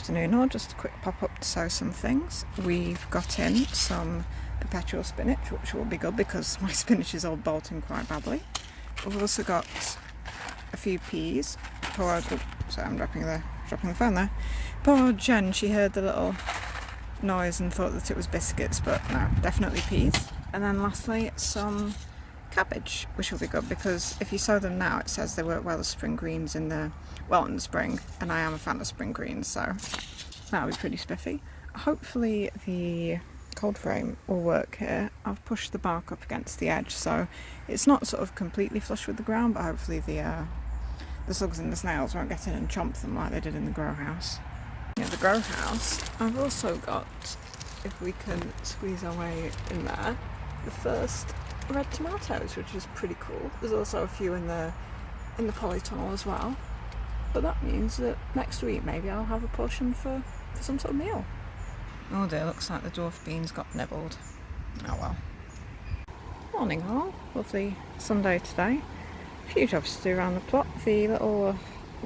afternoon, or just a quick pop up to sow some things. We've got in some perpetual spinach, which will be good because my spinach is all bolting quite badly. We've also got a few peas. Sorry, I'm dropping the phone there. Poor Jen, she heard the little noise and thought that it was biscuits, but no, definitely peas. And then lastly, some cabbage, which will be good because if you sow them now, it says they work well as spring greens in the spring, and I am a fan of spring greens, so that'll be pretty spiffy. Hopefully the cold frame will work here. I've pushed the bark up against the edge, so it's not sort of completely flush with the ground, but hopefully the slugs and the snails won't get in and chomp them like they did in the grow house. In the grow house, I've also got, if we can squeeze our way in there, the first red tomatoes, which is pretty cool. There's also a few in the polytunnel as well, but that means that next week maybe I'll have a portion for some sort of meal. Oh dear, looks like the dwarf beans got nibbled. Oh well. Morning all, lovely Sunday today. A few jobs to do around the plot. The little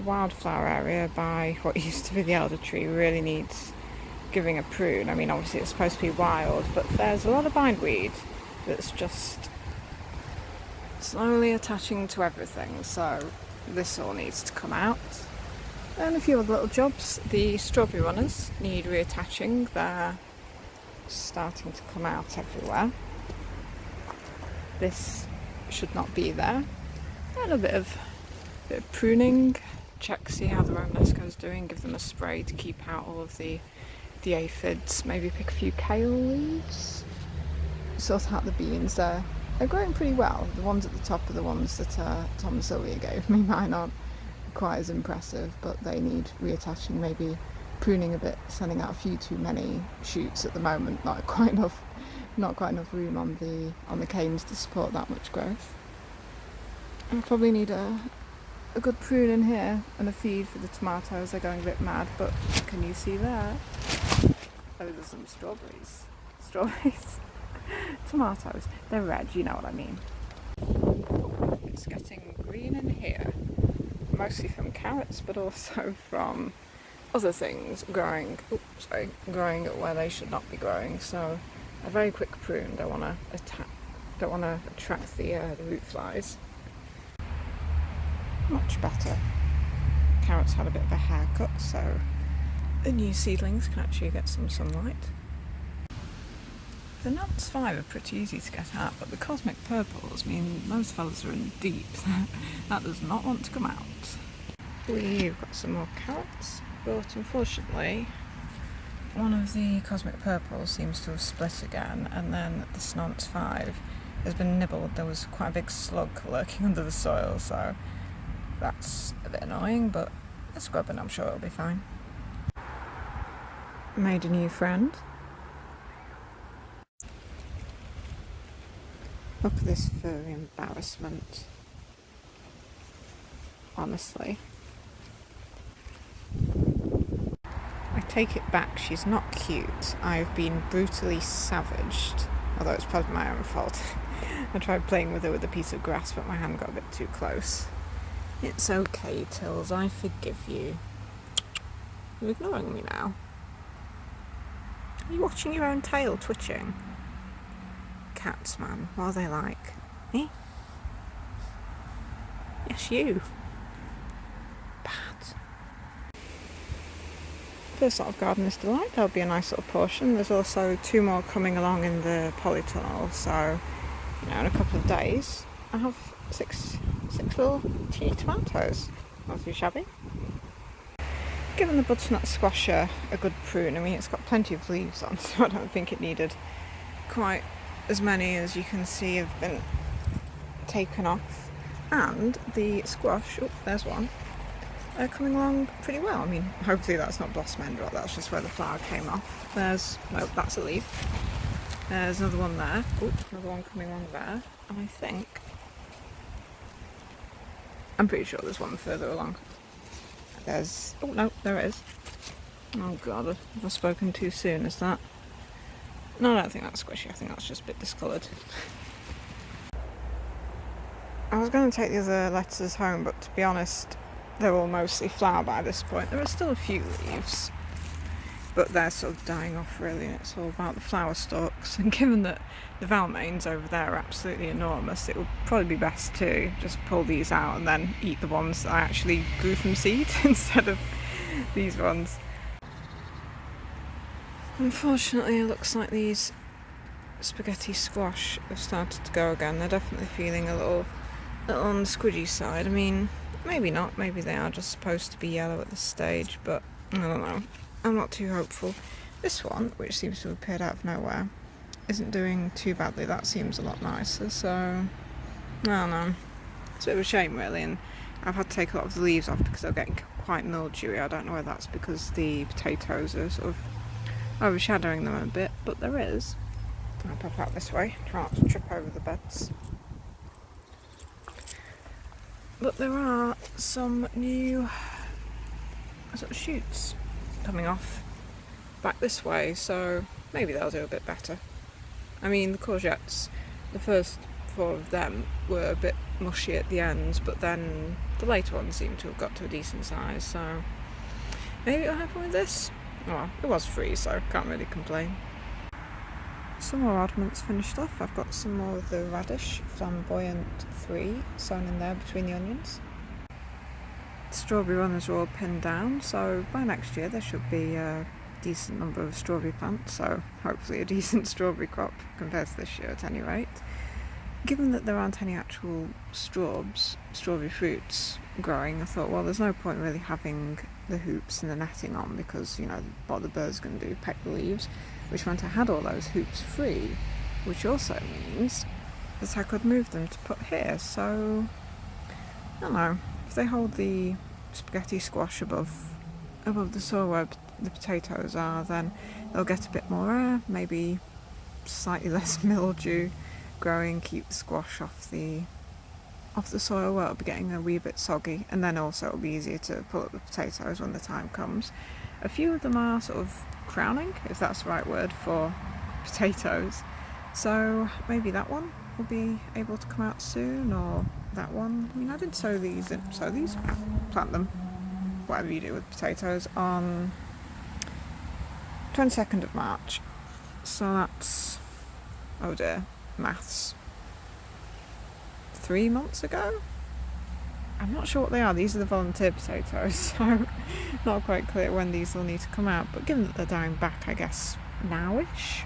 wildflower area by what used to be the elder tree really needs giving a prune. I mean, obviously it's supposed to be wild, but there's a lot of bindweed that's just slowly attaching to everything, so this all needs to come out. And a few other little jobs. The strawberry runners need reattaching. They're starting to come out everywhere. This should not be there. And a bit of pruning. Check, see how the Romanesco's doing. Give them a spray to keep out all of the aphids. Maybe pick a few kale leaves. Sort out the beans. They're growing pretty well. The ones at the top are the ones that Tom and Sylvia gave me. Mine aren't quite as impressive, but they need reattaching, maybe pruning a bit, sending out a few too many shoots at the moment. Not quite enough room on the canes to support that much growth. I'll probably need a good prune in here and a feed for the tomatoes. They're going a bit mad, but can you see there? Oh, there's some strawberries. Tomatoes. They're red, you know what I mean. It's getting green in here. Mostly from carrots, but also from other things growing where they should not be growing. So a very quick prune. Don't want to attract the root flies. Much better. Carrots had a bit of a haircut, so the new seedlings can actually get some sunlight. The nuts 5 are pretty easy to get at, but the cosmic purples mean those fellas are in deep. That does not want to come out. We've got some more carrots, but unfortunately one of the cosmic purples seems to have split again, and then the snonce 5 has been nibbled. There was quite a big slug lurking under the soil, so that's a bit annoying, but let's scrub and I'm sure it'll be fine. Made a new friend. Look at this furry embarrassment. Honestly. I take it back, she's not cute. I've been brutally savaged, although it's probably my own fault. I tried playing with her with a piece of grass, but my hand got a bit too close. It's okay, Tills, I forgive you. You're ignoring me now. Are you watching your own tail twitching? Cats, man, what are they like? Eh? Yes, you. Bad. First lot of Gardener's Delight, there'll be a nice little portion. There's also 2 more coming along in the polytunnel, so in a couple of days I'll have 6 little teeny tomatoes. Not too shabby. Given the butternut squasher a good prune, I mean it's got plenty of leaves on, so I don't think it needed quite as many as you can see have been taken off. And the squash, oh there's one, they're coming along pretty well. I mean hopefully that's not blossom end rot, that's just where the flower came off. Nope, that's a leaf. There's another one there. Oh, another one coming along there. And I'm pretty sure there's one further along. Oh no, there it is. Oh god, have I spoken too soon, is that? No, I don't think that's squishy, I think that's just a bit discoloured. I was going to take the other lettuces home, but to be honest, they're all mostly flower by this point. There are still a few leaves, but they're sort of dying off really, and it's all about the flower stalks. And given that the Valmains over there are absolutely enormous, it would probably be best to just pull these out and then eat the ones that I actually grew from seed instead of these ones. Unfortunately, it looks like these spaghetti squash have started to go again. They're definitely feeling a little on the squidgy side. I mean, maybe not, maybe they are just supposed to be yellow at this stage, but I don't know. I'm not too hopeful. This one, which seems to have appeared out of nowhere, isn't doing too badly. That seems a lot nicer, so I don't know. It's a bit of a shame really, and I've had to take a lot of the leaves off because they're getting quite mildewy. I don't know whether that's because the potatoes are sort of overshadowing them a bit, but there is. I'll pop out this way, try not to trip over the beds. But there are some new sort of shoots coming off back this way, so maybe they'll do a bit better. I mean, the courgettes, the first 4 of them were a bit mushy at the ends, but then the later ones seem to have got to a decent size, so maybe it'll happen with this. Well, it was free, so can't really complain. Some more oddments finished off. I've got some more of the radish flamboyant 3 sewn in there between the onions. The strawberry runners are all pinned down, so by next year there should be a decent number of strawberry plants, so hopefully a decent strawberry crop compared to this year at any rate. Given that there aren't any actual strawberry fruits growing, I thought, well, there's no point really having the hoops and the netting on because, you know, what the birds going to do, peck the leaves, which meant I had all those hoops free, which also means that I could move them to put here, so I don't know, if they hold the spaghetti squash above the soil where the potatoes are, then they'll get a bit more air, maybe slightly less mildew growing, keep the squash off the soil where it'll be getting a wee bit soggy, and then also it'll be easier to pull up the potatoes when the time comes. A few of them are sort of crowning, if that's the right word for potatoes, so maybe that one will be able to come out soon, or that one. I mean, I did sow these, plant them, whatever you do with potatoes, on 22nd of March, so that's, oh dear, maths, 3 months ago? I'm not sure what they are. These are the volunteer potatoes, so not quite clear when these will need to come out, but given that they're dying back, I guess nowish.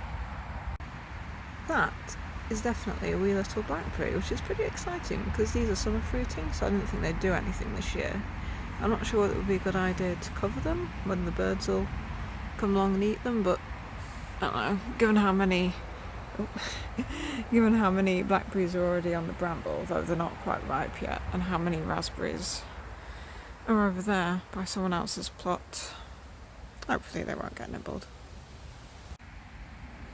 That is definitely a wee little blackberry, which is pretty exciting because these are summer fruiting, so I didn't think they'd do anything this year. I'm not sure whether it would be a good idea to cover them when the birds will come along and eat them, but I don't know, given how many blackberries are already on the bramble, though they're not quite ripe yet, and how many raspberries are over there by someone else's plot, hopefully they won't get nibbled.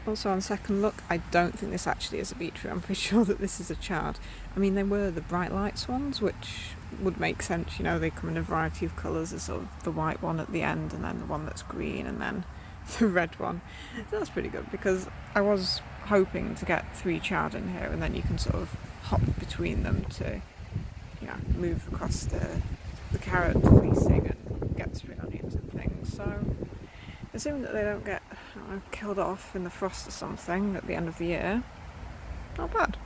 Also, on second look, I don't think this actually is a beetroot. I'm pretty sure that this is a chard. I mean, they were the bright lights ones, which would make sense, you know, they come in a variety of colours. There's sort of the white one at the end, and then the one that's green, and then the red one. So that's pretty good, because I was hoping to get 3 chard in here, and then you can sort of hop between them to, you know, move across the carrot fleecing and get spring onions and things. So, assuming that they don't get killed off in the frost or something at the end of the year, not bad.